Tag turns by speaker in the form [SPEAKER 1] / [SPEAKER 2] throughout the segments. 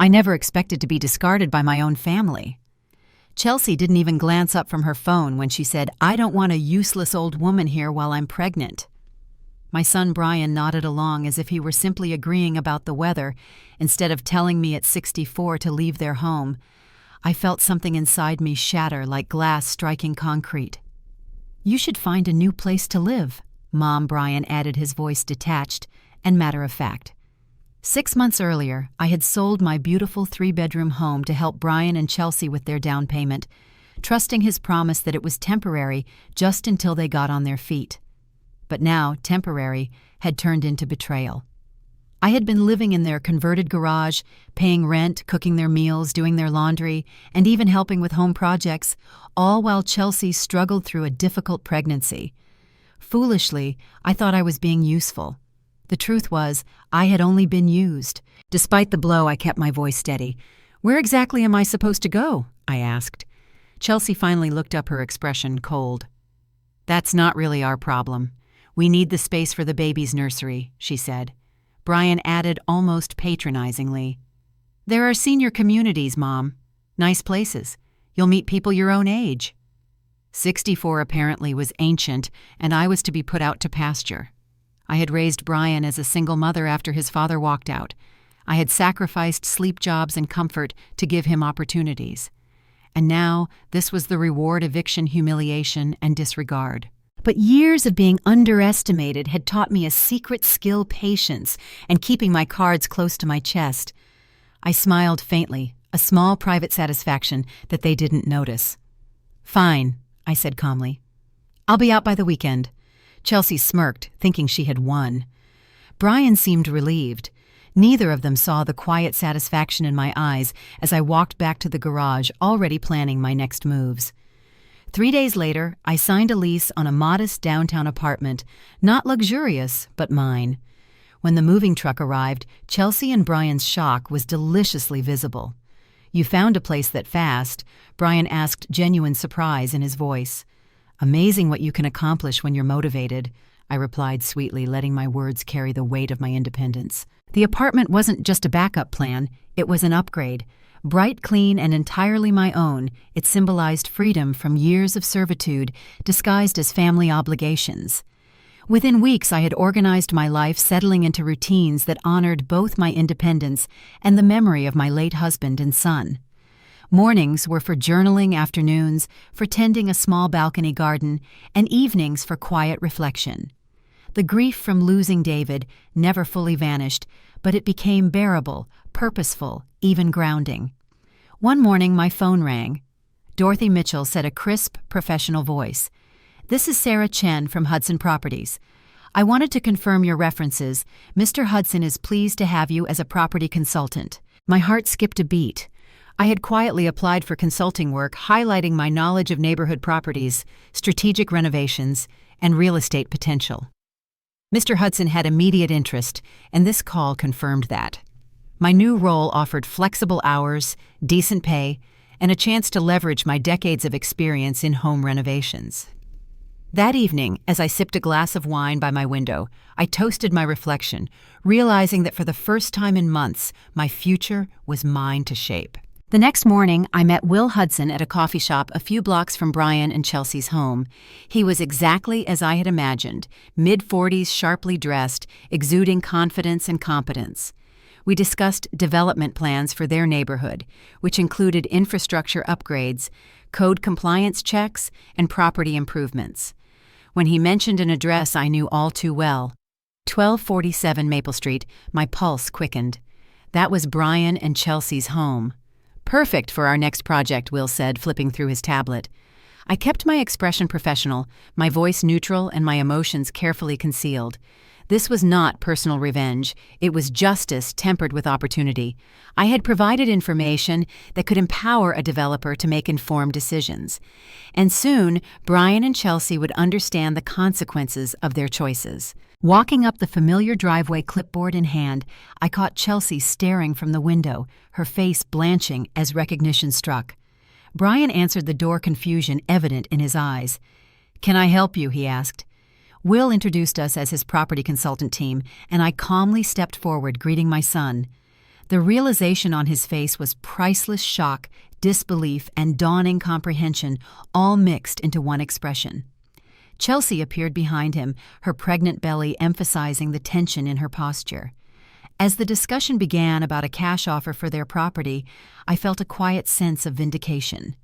[SPEAKER 1] I never expected to be discarded by my own family. Chelsea didn't even glance up from her phone when she said, "I don't want a useless old woman here while I'm pregnant." My son Brian nodded along as if he were simply agreeing about the weather instead of telling me at 64 to leave their home. I felt something inside me shatter like glass striking concrete. "You should find a new place to live," Mom Brian added, his voice detached and matter-of-fact. 6 months earlier, I had sold my beautiful 3-bedroom home to help Brian and Chelsea with their down payment, trusting his promise that it was temporary just until they got on their feet. But now, temporary had turned into betrayal. I had been living in their converted garage, paying rent, cooking their meals, doing their laundry, and even helping with home projects, all while Chelsea struggled through a difficult pregnancy. Foolishly, I thought I was being useful. The truth was, I had only been used. Despite the blow, I kept my voice steady. "Where exactly am I supposed to go?" I asked. Chelsea finally looked up, her expression cold. "That's not really our problem. We need the space for the baby's nursery," she said. Brian added almost patronizingly, "There are senior communities, Mom. Nice places. You'll meet people your own age." 64 apparently was ancient, and I was to be put out to pasture. I had raised Brian as a single mother after his father walked out. I had sacrificed sleep jobs and comfort to give him opportunities. And now this was the reward: eviction, humiliation, and disregard. But years of being underestimated had taught me a secret skill: patience and keeping my cards close to my chest. I smiled faintly, a small private satisfaction that they didn't notice. "Fine," I said calmly. "I'll be out by the weekend." Chelsea smirked, thinking she had won. Brian seemed relieved. Neither of them saw the quiet satisfaction in my eyes as I walked back to the garage, already planning my next moves. 3 days later, I signed a lease on a modest downtown apartment, not luxurious, but mine. When the moving truck arrived, Chelsea and Brian's shock was deliciously visible. "You found a place that fast?" Brian asked, genuine surprise in his voice. "Amazing what you can accomplish when you're motivated," I replied sweetly, letting my words carry the weight of my independence. The apartment wasn't just a backup plan, it was an upgrade. Bright, clean, and entirely my own, it symbolized freedom from years of servitude disguised as family obligations. Within weeks, I had organized my life, settling into routines that honored both my independence and the memory of my late husband and son. Mornings were for journaling, afternoons for tending a small balcony garden, and evenings for quiet reflection. The grief from losing David never fully vanished, but it became bearable, purposeful, even grounding. One morning, my phone rang. Dorothy Mitchell said, a crisp, professional voice. "This is Sarah Chen from Hudson Properties. I wanted to confirm your references. Mr. Hudson is pleased to have you as a property consultant." My heart skipped a beat. I had quietly applied for consulting work, highlighting my knowledge of neighborhood properties, strategic renovations, and real estate potential. Mr. Hudson had immediate interest, and this call confirmed that. My new role offered flexible hours, decent pay, and a chance to leverage my decades of experience in home renovations. That evening, as I sipped a glass of wine by my window, I toasted my reflection, realizing that for the first time in months, my future was mine to shape. The next morning, I met Will Hudson at a coffee shop a few blocks from Brian and Chelsea's home. He was exactly as I had imagined, mid-40s, sharply dressed, exuding confidence and competence. We discussed development plans for their neighborhood, which included infrastructure upgrades, code compliance checks, and property improvements. When he mentioned an address I knew all too well, 1247 Maple Street, my pulse quickened. That was Brian and Chelsea's home. "Perfect for our next project," Will said, flipping through his tablet. I kept my expression professional, my voice neutral, and my emotions carefully concealed. This was not personal revenge. It was justice tempered with opportunity. I had provided information that could empower a developer to make informed decisions. And soon, Brian and Chelsea would understand the consequences of their choices. Walking up the familiar driveway, clipboard in hand, I caught Chelsea staring from the window, her face blanching as recognition struck. Brian answered the door, confusion evident in his eyes. "Can I help you?" he asked. Will introduced us as his property consultant team, and I calmly stepped forward, greeting my son. The realization on his face was priceless shock, disbelief, and dawning comprehension, all mixed into one expression. Chelsea appeared behind him, her pregnant belly emphasizing the tension in her posture. As the discussion began about a cash offer for their property, I felt a quiet sense of vindication.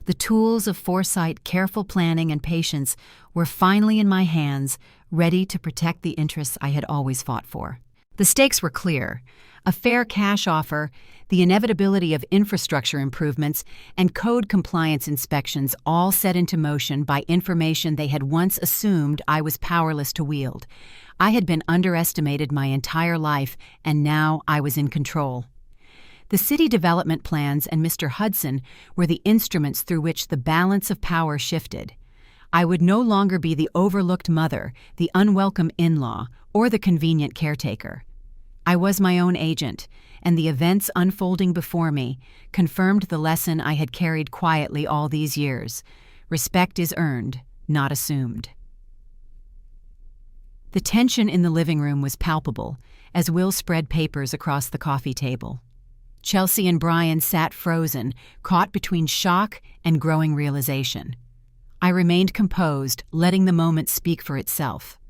[SPEAKER 1] The tools of foresight, careful planning, and patience were finally in my hands, ready to protect the interests I had always fought for. The stakes were clear: a fair cash offer, the inevitability of infrastructure improvements, and code compliance inspections, all set into motion by information they had once assumed I was powerless to wield. I had been underestimated my entire life, and now I was in control. The city development plans and Mr. Hudson were the instruments through which the balance of power shifted. I would no longer be the overlooked mother, the unwelcome in-law, or the convenient caretaker. I was my own agent, and the events unfolding before me confirmed the lesson I had carried quietly all these years. Respect is earned, not assumed. The tension in the living room was palpable as Will spread papers across the coffee table. Chelsea and Brian sat frozen, caught between shock and growing realization. I remained composed, letting the moment speak for itself.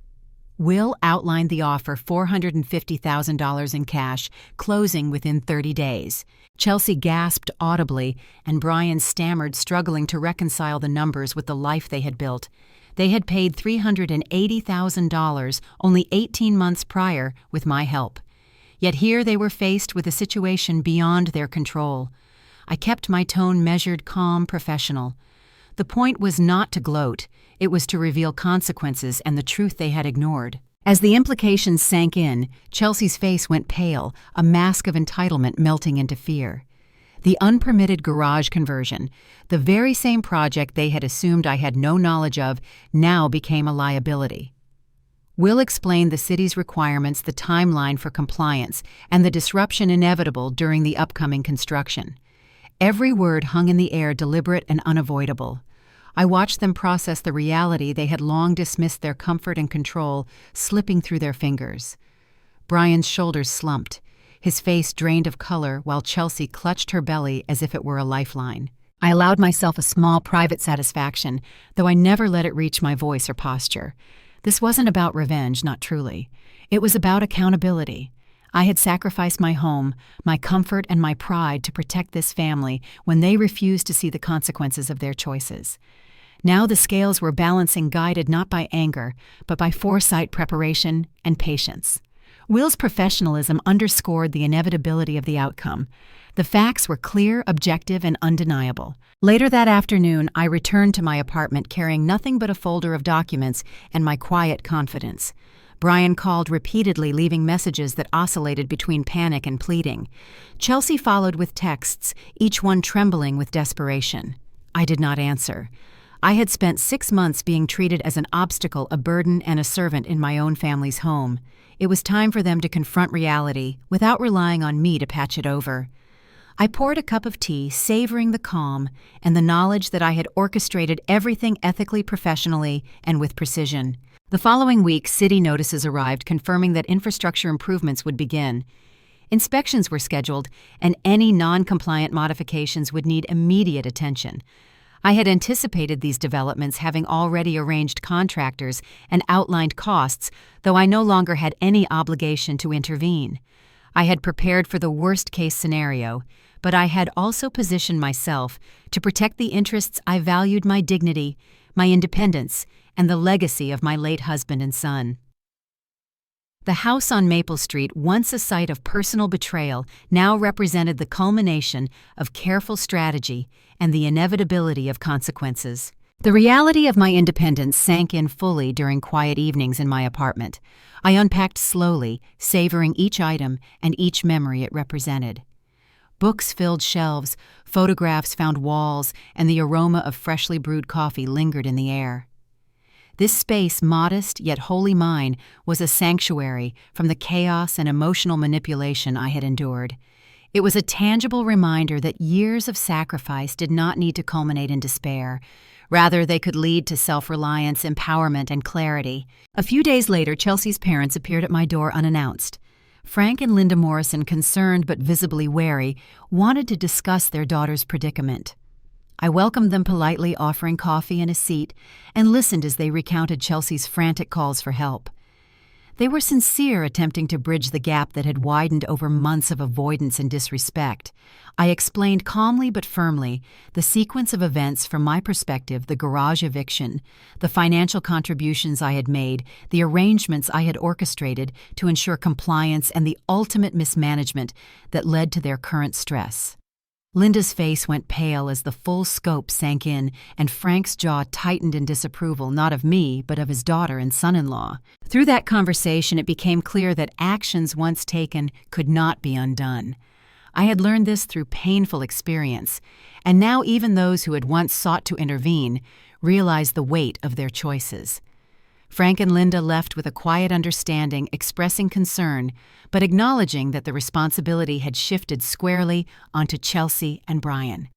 [SPEAKER 1] Will outlined the offer: $450,000 in cash, closing within 30 days. Chelsea gasped audibly, and Brian stammered, struggling to reconcile the numbers with the life they had built. They had paid $380,000 only 18 months prior with my help. Yet here they were faced with a situation beyond their control. I kept my tone measured, calm, professional. The point was not to gloat, it was to reveal consequences and the truth they had ignored. As the implications sank in, Chelsea's face went pale, a mask of entitlement melting into fear. The unpermitted garage conversion, the very same project they had assumed I had no knowledge of, now became a liability. Will explained the city's requirements, the timeline for compliance, and the disruption inevitable during the upcoming construction. Every word hung in the air, deliberate and unavoidable. I watched them process the reality they had long dismissed, their comfort and control slipping through their fingers. Brian's shoulders slumped, his face drained of color, while Chelsea clutched her belly as if it were a lifeline. I allowed myself a small private satisfaction, though I never let it reach my voice or posture. This wasn't about revenge, not truly. It was about accountability. I had sacrificed my home, my comfort, and my pride to protect this family when they refused to see the consequences of their choices. Now the scales were balancing, guided not by anger, but by foresight, preparation, and patience. Will's professionalism underscored the inevitability of the outcome. The facts were clear, objective, and undeniable. Later that afternoon, I returned to my apartment carrying nothing but a folder of documents and my quiet confidence. Brian called repeatedly, leaving messages that oscillated between panic and pleading. Chelsea followed with texts, each one trembling with desperation. I did not answer. I had spent 6 months being treated as an obstacle, a burden, and a servant in my own family's home. It was time for them to confront reality without relying on me to patch it over. I poured a cup of tea, savoring the calm and the knowledge that I had orchestrated everything ethically, professionally, and with precision. The following week, city notices arrived confirming that infrastructure improvements would begin. Inspections were scheduled, and any non-compliant modifications would need immediate attention. I had anticipated these developments, having already arranged contractors and outlined costs, though I no longer had any obligation to intervene. I had prepared for the worst-case scenario, but I had also positioned myself to protect the interests I valued: my dignity, my independence, and the legacy of my late husband and son. The house on Maple Street, once a site of personal betrayal, now represented the culmination of careful strategy and the inevitability of consequences. The reality of my independence sank in fully during quiet evenings in my apartment. I unpacked slowly, savoring each item and each memory it represented. Books filled shelves, photographs found walls, and the aroma of freshly brewed coffee lingered in the air. This space, modest yet wholly mine, was a sanctuary from the chaos and emotional manipulation I had endured. It was a tangible reminder that years of sacrifice did not need to culminate in despair. Rather, they could lead to self-reliance, empowerment, and clarity. A few days later, Chelsea's parents appeared at my door unannounced. Frank and Linda Morrison, concerned but visibly wary, wanted to discuss their daughter's predicament. I welcomed them politely, offering coffee and a seat, and listened as they recounted Chelsea's frantic calls for help. They were sincere, attempting to bridge the gap that had widened over months of avoidance and disrespect. I explained calmly but firmly the sequence of events from my perspective: the garage eviction, the financial contributions I had made, the arrangements I had orchestrated to ensure compliance, and the ultimate mismanagement that led to their current stress. Linda's face went pale as the full scope sank in, and Frank's jaw tightened in disapproval, not of me, but of his daughter and son-in-law. Through that conversation, it became clear that actions once taken could not be undone. I had learned this through painful experience, and now even those who had once sought to intervene realized the weight of their choices. Frank and Linda left with a quiet understanding, expressing concern, but acknowledging that the responsibility had shifted squarely onto Chelsea and Brian.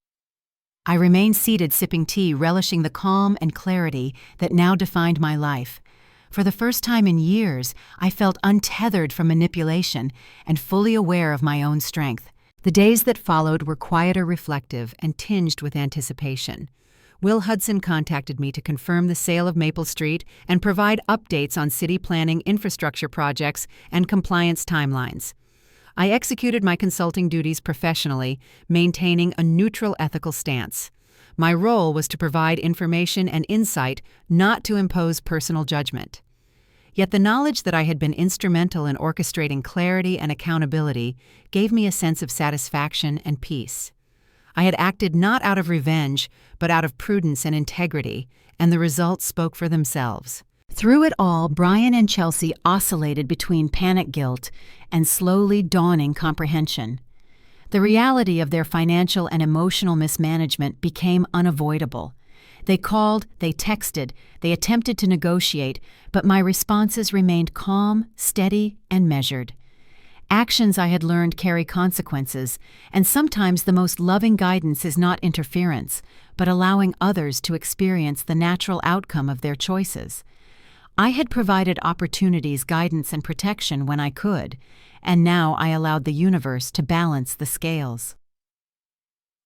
[SPEAKER 1] I remained seated, sipping tea, relishing the calm and clarity that now defined my life. For the first time in years, I felt untethered from manipulation and fully aware of my own strength. The days that followed were quieter, reflective, and tinged with anticipation. Will Hudson contacted me to confirm the sale of Maple Street and provide updates on city planning, infrastructure projects, and compliance timelines. I executed my consulting duties professionally, maintaining a neutral ethical stance. My role was to provide information and insight, not to impose personal judgment. Yet the knowledge that I had been instrumental in orchestrating clarity and accountability gave me a sense of satisfaction and peace. I had acted not out of revenge, but out of prudence and integrity, and the results spoke for themselves. Through it all, Brian and Chelsea oscillated between panic guilt and slowly dawning comprehension. The reality of their financial and emotional mismanagement became unavoidable. They called, they texted, they attempted to negotiate, but my responses remained calm, steady, and measured. Actions, I had learned, carry consequences, and sometimes the most loving guidance is not interference, but allowing others to experience the natural outcome of their choices. I had provided opportunities, guidance, and protection when I could, and now I allowed the universe to balance the scales.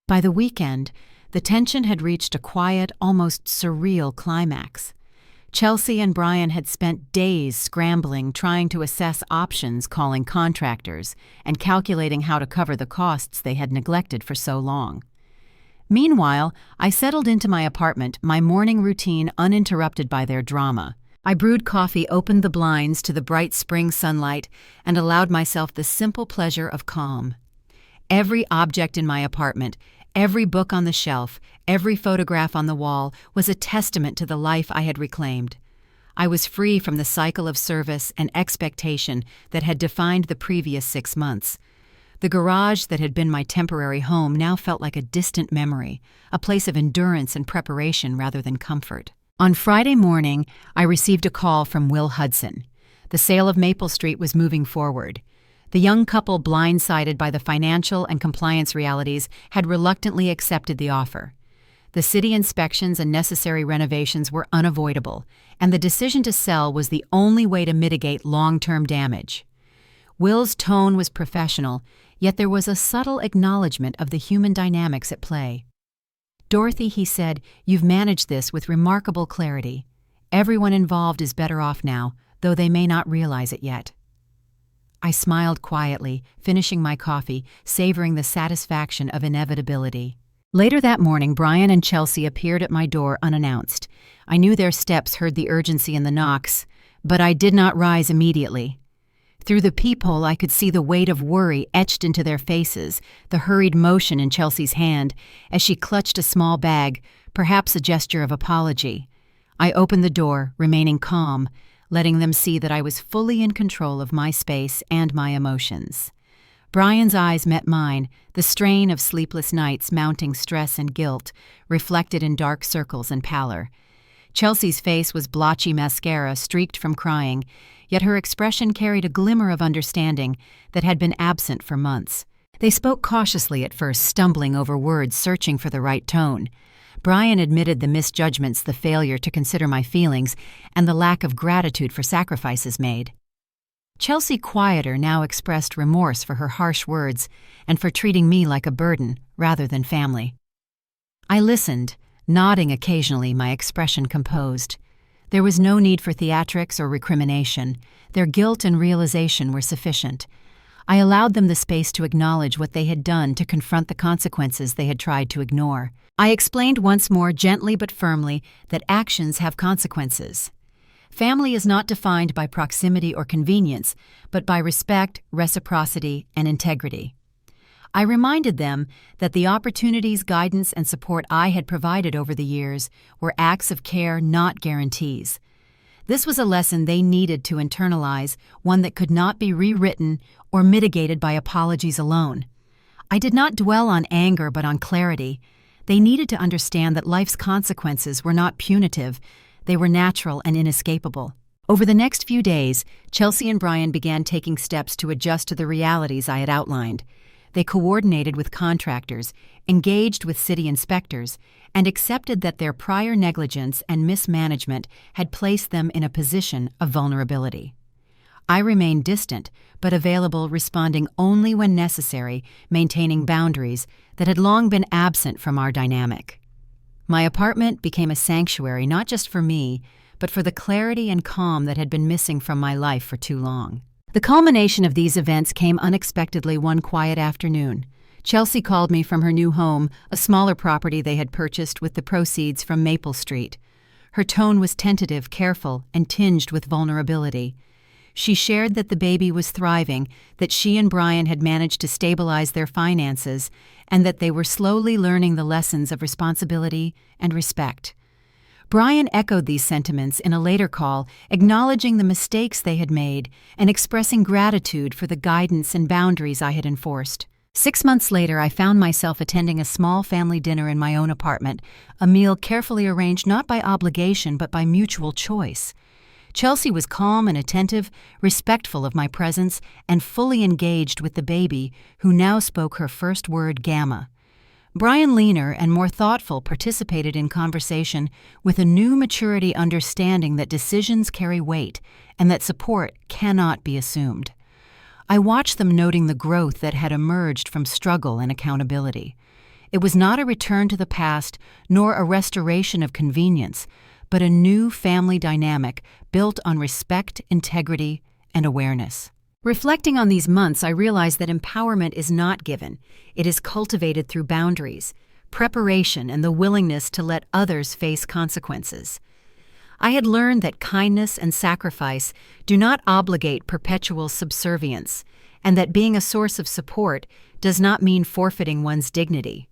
[SPEAKER 1] By the weekend, the tension had reached a quiet, almost surreal climax. Chelsea and Brian had spent days scrambling, trying to assess options, calling contractors, and calculating how to cover the costs they had neglected for so long. Meanwhile, I settled into my apartment, my morning routine uninterrupted by their drama. I brewed coffee, opened the blinds to the bright spring sunlight, and allowed myself the simple pleasure of calm. Every object in my apartment, every book on the shelf, every photograph on the wall was a testament to the life I had reclaimed. I was free from the cycle of service and expectation that had defined the previous 6 months. The garage that had been my temporary home now felt like a distant memory, a place of endurance and preparation rather than comfort. On Friday morning, I received a call from Will Hudson. The sale of Maple Street was moving forward. The young couple, blindsided by the financial and compliance realities, had reluctantly accepted the offer. The city inspections and necessary renovations were unavoidable, and the decision to sell was the only way to mitigate long-term damage. Will's tone was professional, yet there was a subtle acknowledgement of the human dynamics at play. "Dorothy," he said, "you've managed this with remarkable clarity. Everyone involved is better off now, though they may not realize it yet." I smiled quietly, finishing my coffee, savoring the satisfaction of inevitability. Later that morning, Brian and Chelsea appeared at my door unannounced. I knew their steps, heard the urgency in the knocks, but I did not rise immediately. Through the peephole, I could see the weight of worry etched into their faces, the hurried motion in Chelsea's hand as she clutched a small bag, perhaps a gesture of apology. I opened the door, remaining calm, letting them see that I was fully in control of my space and my emotions. Brian's eyes met mine, the strain of sleepless nights, mounting stress and guilt, reflected in dark circles and pallor. Chelsea's face was blotchy mascara, streaked from crying, yet her expression carried a glimmer of understanding that had been absent for months. They spoke cautiously at first, stumbling over words, searching for the right tone. Brian admitted the misjudgments, the failure to consider my feelings, and the lack of gratitude for sacrifices made. Chelsea, quieter, now expressed remorse for her harsh words and for treating me like a burden rather than family. I listened, nodding occasionally, my expression composed. There was no need for theatrics or recrimination. Their guilt and realization were sufficient. I allowed them the space to acknowledge what they had done, to confront the consequences they had tried to ignore. I explained once more, gently but firmly, that actions have consequences. Family is not defined by proximity or convenience, but by respect, reciprocity, and integrity. I reminded them that the opportunities, guidance, and support I had provided over the years were acts of care, not guarantees. This was a lesson they needed to internalize, one that could not be rewritten or mitigated by apologies alone. I did not dwell on anger but on clarity. They needed to understand that life's consequences were not punitive, they were natural and inescapable. Over the next few days, Chelsea and Brian began taking steps to adjust to the realities I had outlined. They coordinated with contractors, engaged with city inspectors, and accepted that their prior negligence and mismanagement had placed them in a position of vulnerability. I remained distant, but available, responding only when necessary, maintaining boundaries that had long been absent from our dynamic. My apartment became a sanctuary not just for me, but for the clarity and calm that had been missing from my life for too long. The culmination of these events came unexpectedly one quiet afternoon. Chelsea called me from her new home, a smaller property they had purchased with the proceeds from Maple Street. Her tone was tentative, careful, and tinged with vulnerability. She shared that the baby was thriving, that she and Brian had managed to stabilize their finances, and that they were slowly learning the lessons of responsibility and respect. Brian echoed these sentiments in a later call, acknowledging the mistakes they had made and expressing gratitude for the guidance and boundaries I had enforced. 6 months later, I found myself attending a small family dinner in my own apartment, a meal carefully arranged not by obligation but by mutual choice. Chelsea was calm and attentive, respectful of my presence, and fully engaged with the baby, who now spoke her first word, Gamma. Brian, leaner and more thoughtful, participated in conversation with a new maturity, understanding that decisions carry weight and that support cannot be assumed. I watched them, noting the growth that had emerged from struggle and accountability. It was not a return to the past, nor a restoration of convenience, but a new family dynamic built on respect, integrity, and awareness. Reflecting on these months, I realized that empowerment is not given. It is cultivated through boundaries, preparation, and the willingness to let others face consequences. I had learned that kindness and sacrifice do not obligate perpetual subservience, and that being a source of support does not mean forfeiting one's dignity.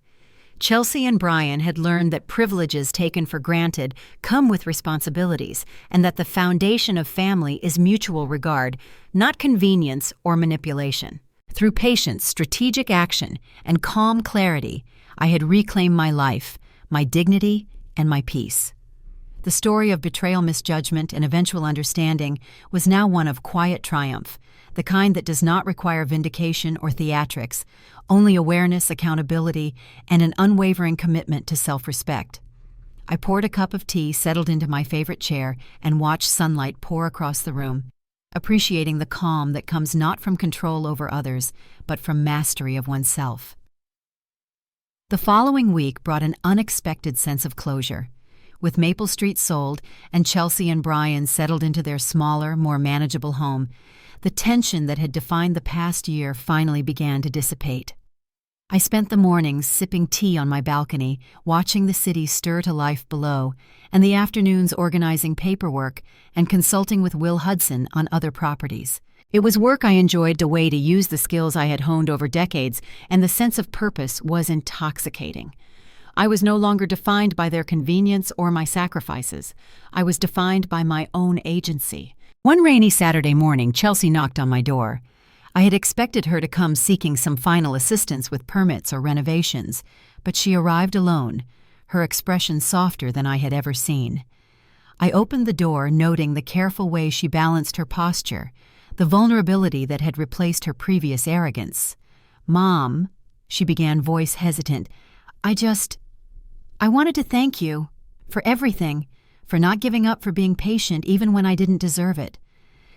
[SPEAKER 1] Chelsea and Brian had learned that privileges taken for granted come with responsibilities, and that the foundation of family is mutual regard, not convenience or manipulation. Through patience, strategic action, and calm clarity, I had reclaimed my life, my dignity, and my peace. The story of betrayal, misjudgment, and eventual understanding was now one of quiet triumph, the kind that does not require vindication or theatrics, only awareness, accountability, and an unwavering commitment to self-respect. I poured a cup of tea, settled into my favorite chair, and watched sunlight pour across the room, appreciating the calm that comes not from control over others, but from mastery of oneself. The following week brought an unexpected sense of closure. With Maple Street sold and Chelsea and Brian settled into their smaller, more manageable home, the tension that had defined the past year finally began to dissipate. I spent the mornings sipping tea on my balcony, watching the city stir to life below, and the afternoons organizing paperwork and consulting with Will Hudson on other properties. It was work I enjoyed, a way to use the skills I had honed over decades, and the sense of purpose was intoxicating. I was no longer defined by their convenience or my sacrifices. I was defined by my own agency. One rainy Saturday morning, Chelsea knocked on my door. I had expected her to come seeking some final assistance with permits or renovations, but she arrived alone, her expression softer than I had ever seen. I opened the door, noting the careful way she balanced her posture, the vulnerability that had replaced her previous arrogance. "Mom," she began, voice hesitant, I wanted to thank you for everything, for not giving up, for being patient even when I didn't deserve it."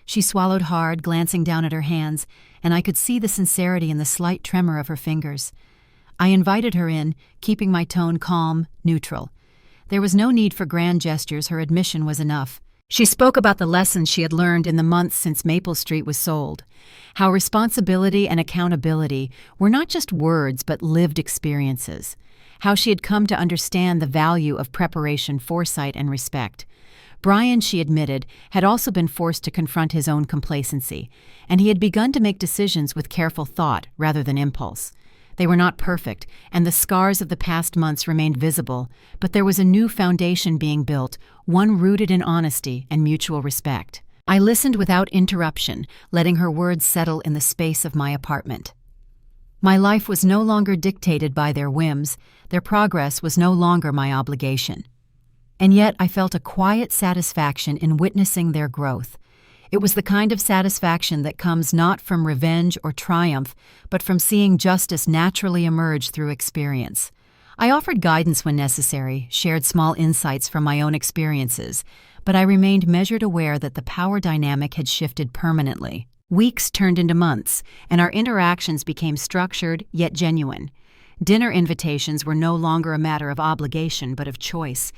[SPEAKER 1] She swallowed hard, glancing down at her hands, and I could see the sincerity in the slight tremor of her fingers. I invited her in, keeping my tone calm, neutral. There was no need for grand gestures, her admission was enough. She spoke about the lessons she had learned in the months since Maple Street was sold, how responsibility and accountability were not just words but lived experiences, how she had come to understand the value of preparation, foresight, and respect. Brian, she admitted, had also been forced to confront his own complacency, and he had begun to make decisions with careful thought rather than impulse. They were not perfect, and the scars of the past months remained visible, but there was a new foundation being built, one rooted in honesty and mutual respect. I listened without interruption, letting her words settle in the space of my apartment. My life was no longer dictated by their whims, their progress was no longer my obligation. And yet I felt a quiet satisfaction in witnessing their growth. It was the kind of satisfaction that comes not from revenge or triumph, but from seeing justice naturally emerge through experience. I offered guidance when necessary, shared small insights from my own experiences, but I remained measured, aware that the power dynamic had shifted permanently. Weeks turned into months, and our interactions became structured yet genuine. Dinner invitations were no longer a matter of obligation but of choice.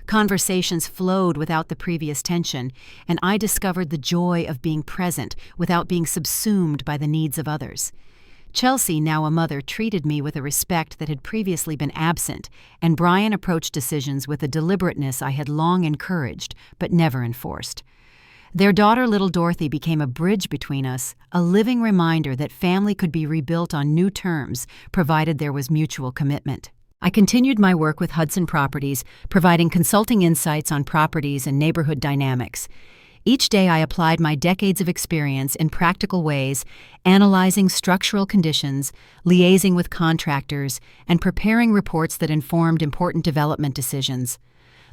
[SPEAKER 1] Conversations flowed without the previous tension, and I discovered the joy of being present without being subsumed by the needs of others. Chelsea, now a mother, treated me with a respect that had previously been absent, and Brian approached decisions with a deliberateness I had long encouraged but never enforced. Their daughter, little Dorothy, became a bridge between us, a living reminder that family could be rebuilt on new terms, provided there was mutual commitment. I continued my work with Hudson Properties, providing consulting insights on properties and neighborhood dynamics. Each day I applied my decades of experience in practical ways, analyzing structural conditions, liaising with contractors, and preparing reports that informed important development decisions.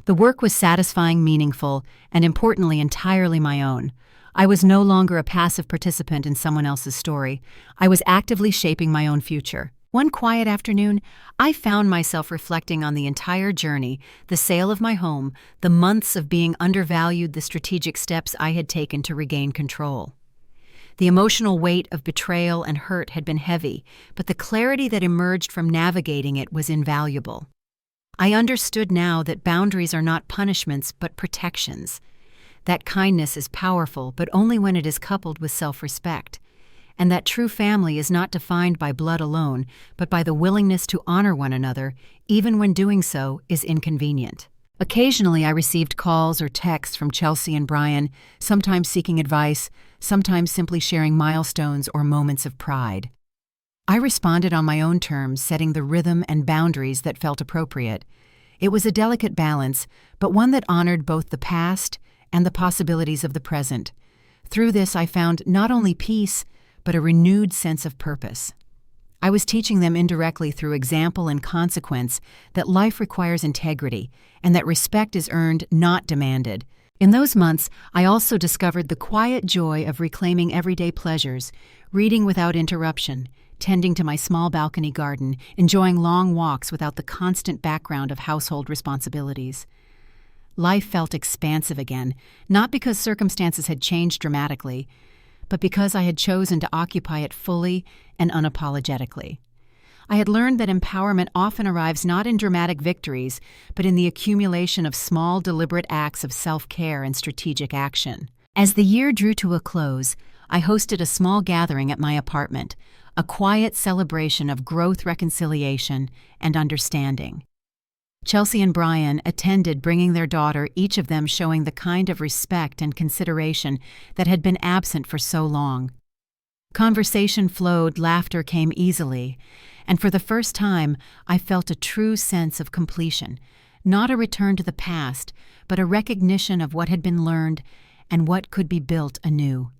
[SPEAKER 1] The work was satisfying, meaningful, and importantly, entirely my own. I was no longer a passive participant in someone else's story. I was actively shaping my own future. One quiet afternoon, I found myself reflecting on the entire journey, the sale of my home, the months of being undervalued, the strategic steps I had taken to regain control. The emotional weight of betrayal and hurt had been heavy, but the clarity that emerged from navigating it was invaluable. I understood now that boundaries are not punishments but protections, that kindness is powerful but only when it is coupled with self-respect, and that true family is not defined by blood alone, but by the willingness to honor one another, even when doing so is inconvenient. Occasionally I received calls or texts from Chelsea and Brian, sometimes seeking advice, sometimes simply sharing milestones or moments of pride. I responded on my own terms, setting the rhythm and boundaries that felt appropriate. It was a delicate balance, but one that honored both the past and the possibilities of the present. Through this I found not only peace, but a renewed sense of purpose. I was teaching them indirectly through example and consequence that life requires integrity and that respect is earned, not demanded. In those months, I also discovered the quiet joy of reclaiming everyday pleasures, reading without interruption, tending to my small balcony garden, enjoying long walks without the constant background of household responsibilities. Life felt expansive again, not because circumstances had changed dramatically, but because I had chosen to occupy it fully and unapologetically. I had learned that empowerment often arrives not in dramatic victories, but in the accumulation of small, deliberate acts of self-care and strategic action. As the year drew to a close, I hosted a small gathering at my apartment, a quiet celebration of growth, reconciliation, and understanding. Chelsea and Brian attended, bringing their daughter, each of them showing the kind of respect and consideration that had been absent for so long. Conversation flowed, laughter came easily, and for the first time I felt a true sense of completion, not a return to the past, but a recognition of what had been learned and what could be built anew.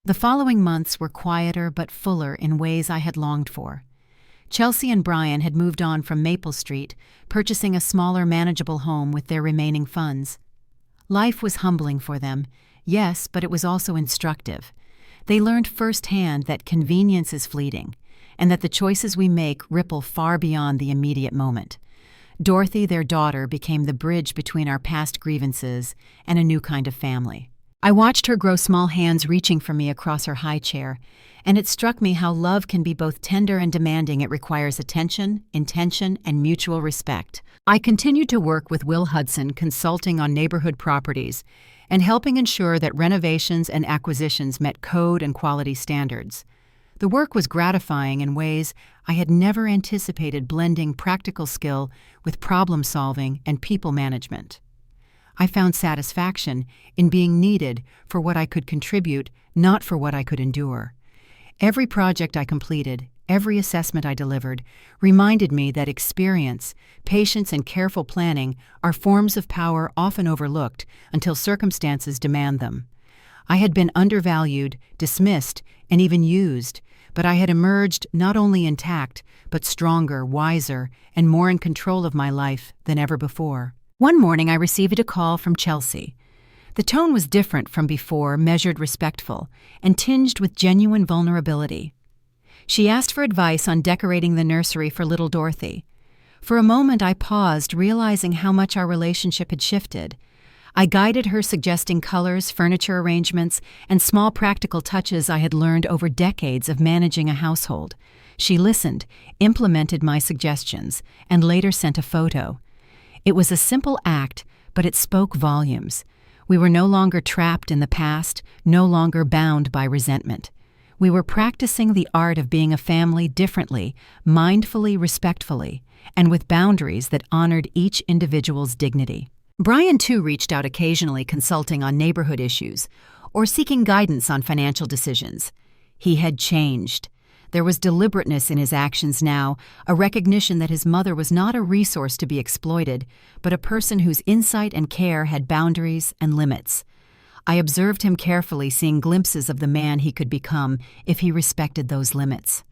[SPEAKER 1] The following months were quieter but fuller in ways I had longed for. Chelsea and Brian had moved on from Maple Street, purchasing a smaller, manageable home with their remaining funds. Life was humbling for them, yes, but it was also instructive. They learned firsthand that convenience is fleeting, and that the choices we make ripple far beyond the immediate moment. Dorothy, their daughter, became the bridge between our past grievances and a new kind of family. I watched her grow small hands reaching for me across her high chair, and it struck me how love can be both tender and demanding. It requires attention, intention, and mutual respect. I continued to work with Will Hudson, consulting on neighborhood properties and helping ensure that renovations and acquisitions met code and quality standards. The work was gratifying in ways I had never anticipated, blending practical skill with problem solving and people management. I found satisfaction in being needed for what I could contribute, not for what I could endure. Every project I completed, every assessment I delivered, reminded me that experience, patience, and careful planning are forms of power often overlooked until circumstances demand them. I had been undervalued, dismissed, and even used, but I had emerged not only intact, but stronger, wiser, and more in control of my life than ever before. One morning I received a call from Chelsea. The tone was different from before, measured, respectful, and tinged with genuine vulnerability. She asked for advice on decorating the nursery for little Dorothy. For a moment I paused, realizing how much our relationship had shifted. I guided her, suggesting colors, furniture arrangements, and small practical touches I had learned over decades of managing a household. She listened, implemented my suggestions, and later sent a photo. It was a simple act, but it spoke volumes. We were no longer trapped in the past, no longer bound by resentment. We were practicing the art of being a family differently, mindfully, respectfully, and with boundaries that honored each individual's dignity. Brian, too, reached out occasionally, consulting on neighborhood issues or seeking guidance on financial decisions. He had changed. There was deliberateness in his actions now, a recognition that his mother was not a resource to be exploited, but a person whose insight and care had boundaries and limits. I observed him carefully, seeing glimpses of the man he could become if he respected those limits.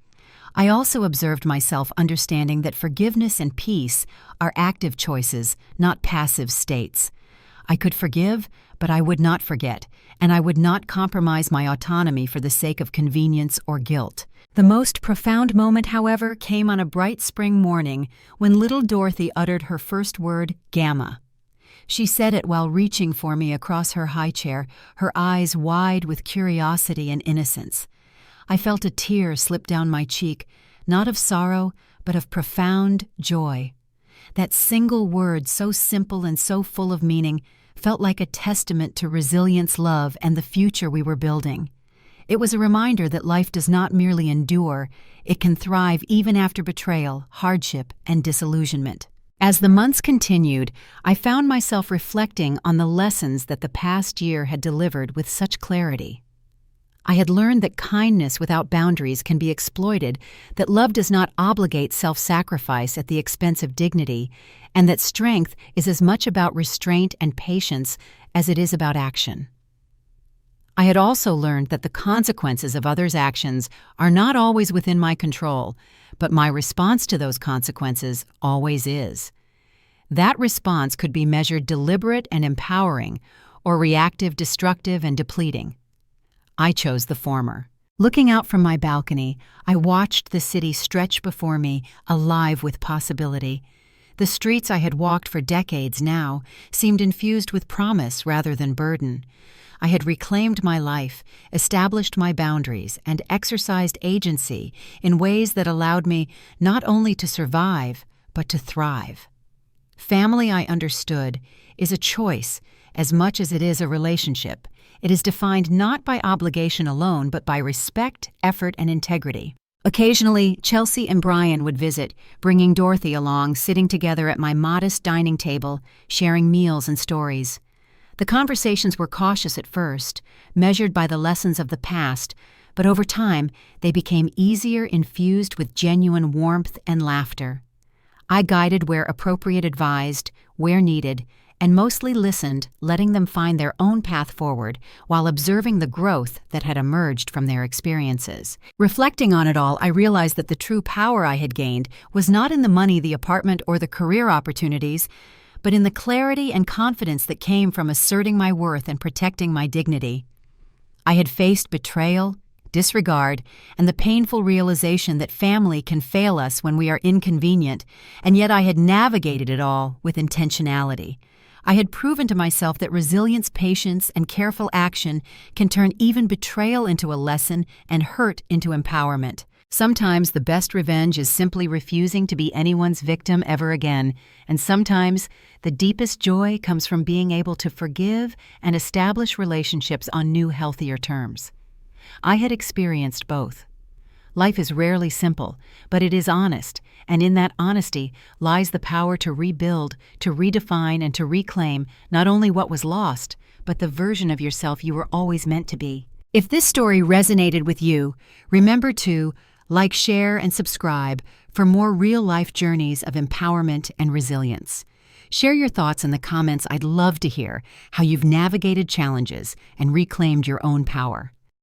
[SPEAKER 1] I also observed myself, understanding that forgiveness and peace are active choices, not passive states. I could forgive, but I would not forget, and I would not compromise my autonomy for the sake of convenience or guilt. The most profound moment, however, came on a bright spring morning when little Dorothy uttered her first word, "Gamma." She said it while reaching for me across her high chair, her eyes wide with curiosity and innocence. I felt a tear slip down my cheek, not of sorrow, but of profound joy. That single word, so simple and so full of meaning, felt like a testament to resilience, love, and the future we were building. It was a reminder that life does not merely endure, it can thrive even after betrayal, hardship, and disillusionment. As the months continued, I found myself reflecting on the lessons that the past year had delivered with such clarity. I had learned that kindness without boundaries can be exploited, that love does not obligate self-sacrifice at the expense of dignity, and that strength is as much about restraint and patience as it is about action. I had also learned that the consequences of others' actions are not always within my control, but my response to those consequences always is. That response could be measured deliberate and empowering, or reactive, destructive, and depleting. I chose the former. Looking out from my balcony, I watched the city stretch before me, alive with possibility. The streets I had walked for decades now seemed infused with promise rather than burden. I had reclaimed my life, established my boundaries, and exercised agency in ways that allowed me not only to survive, but to thrive. Family, I understood, is a choice as much as it is a relationship. It is defined not by obligation alone, but by respect, effort, and integrity. Occasionally, Chelsea and Brian would visit, bringing Dorothy along, sitting together at my modest dining table, sharing meals and stories. The conversations were cautious at first, measured by the lessons of the past, but over time they became easier, infused with genuine warmth and laughter. I guided where appropriate, advised where needed, and mostly listened, letting them find their own path forward while observing the growth that had emerged from their experiences. Reflecting on it all, I realized that the true power I had gained was not in the money, the apartment, or the career opportunities, but in the clarity and confidence that came from asserting my worth and protecting my dignity. I had faced betrayal, disregard, and the painful realization that family can fail us when we are inconvenient, and yet I had navigated it all with intentionality. I had proven to myself that resilience, patience, and careful action can turn even betrayal into a lesson and hurt into empowerment. Sometimes the best revenge is simply refusing to be anyone's victim ever again, and sometimes the deepest joy comes from being able to forgive and establish relationships on new, healthier terms. I had experienced both. Life is rarely simple, but it is honest, and in that honesty lies the power to rebuild, to redefine, and to reclaim not only what was lost, but the version of yourself you were always meant to be. If this story resonated with you, remember to like, share, and subscribe for more real-life journeys of empowerment and resilience. Share your thoughts in the comments. I'd love to hear how you've navigated challenges and reclaimed your own power.